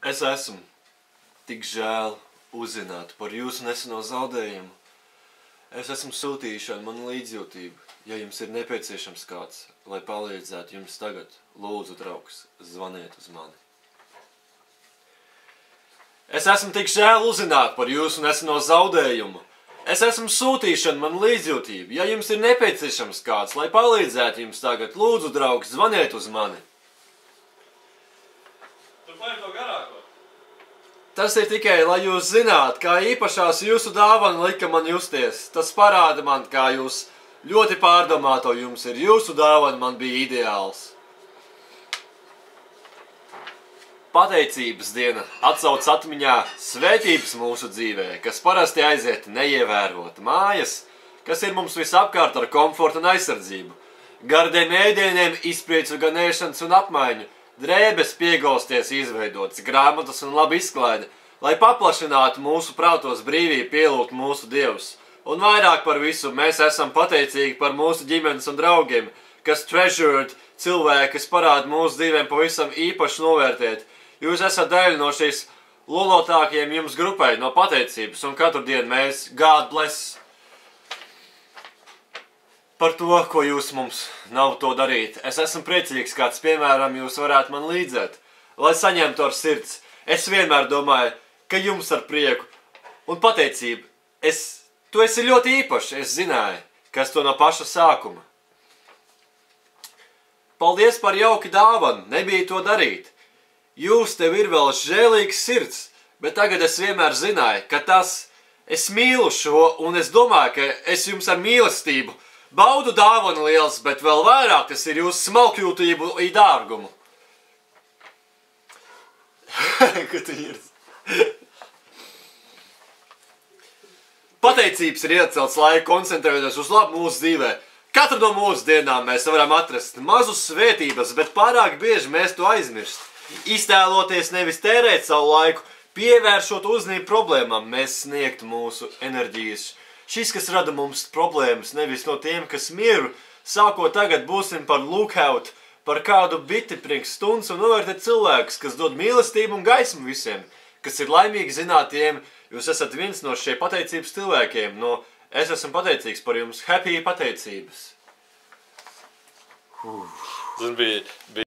Es esmu tik žēl uzzināt par jūsu neseno zaudējumu. Es esmu sūtījuši manu līdzjūtību. Ja jums ir nepieciešams kāds, lai palīdzētu jums tagad, lūdzu, draugs, zvaniet uz mani. Es esmu tik žēl uzzināt par jūsu neseno zaudējumu. Es esmu sūtīšana man līdzjūtību. Ja jums ir nepieciešams kāds, lai palīdzētu jums tagad, lūdzu, draugs, zvaniet uz mani. Tu paņem to garāko? Tas ir tikai, lai jūs zināt, kā īpašās jūsu dāvana lika man justies. Tas parāda man, kā jūs ļoti pārdomāto jums ir. Jūsu dāvana man bija ideāls. Pateicības diena atsauc atmiņā svētības mūsu dzīvē, kas parasti aiziet neievērot. Mājas, kas ir mums visapkārt ar komfortu un aizsardzību. Gardiem ēdieniem, izpriecu ganēšanas un apmaiņu. Drēbes piegausties izveidotas, grāmatas un laba izklaide, lai paplašinātu mūsu prātos brīvību pielūgt mūsu dievus. Un vairāk par visu mēs esam pateicīgi par mūsu ģimenes un draugiem, kas treasured cilvēki, kas parāda mūsu dzīvēm pavisam īpaši novērtēt. Jūs esat daļa no šīs lolotākajiem jums grupai, no pateicības, un katru dienu mēs, God bless, par to, ko jūs mums nav to darīt. Es esmu priecīgs, kāds, piemēram, jūs varētu man līdzēt, lai saņemtu ar sirds. Es vienmēr domāju, ka jums ar prieku un pateicību. Tu esi ļoti īpašs, es zināju, kas to no paša sākuma. Paldies par jauki dāvanu, nebija to darīt. Tev ir vēl žēlīgs sirds, bet tagad es vienmēr zināju, ka es mīlu šo, un es domāju, ka es jums ar mīlestību baudu dāvanu liels, bet vēl vairāk tas ir jūsu smalkjūtību un dārgumu. Ko tu ir? Pateicības ir iecelts laiku koncentrēties uz labu mūsu dzīvē. Katru no mūsu dienām mēs varam atrast mazus svētības, bet pārāk bieži mēs to aizmirst. Iztēloties nevis tērēt savu laiku, pievēršot uzmanību problēmām, mēs sniegtu mūsu enerģijas. Šis, kas rada mums problēmas, nevis no tiem, kas mieru, sākot tagad būsim par lookout, par kādu biti priekš stundas un novērtēt cilvēkus, kas dod mīlestību un gaismu visiem, kas ir laimīgi zināt tiem, jūs esat viens no šie pateicības cilvēkiem, es esmu pateicīgs par jums, happy pateicības. Tas bija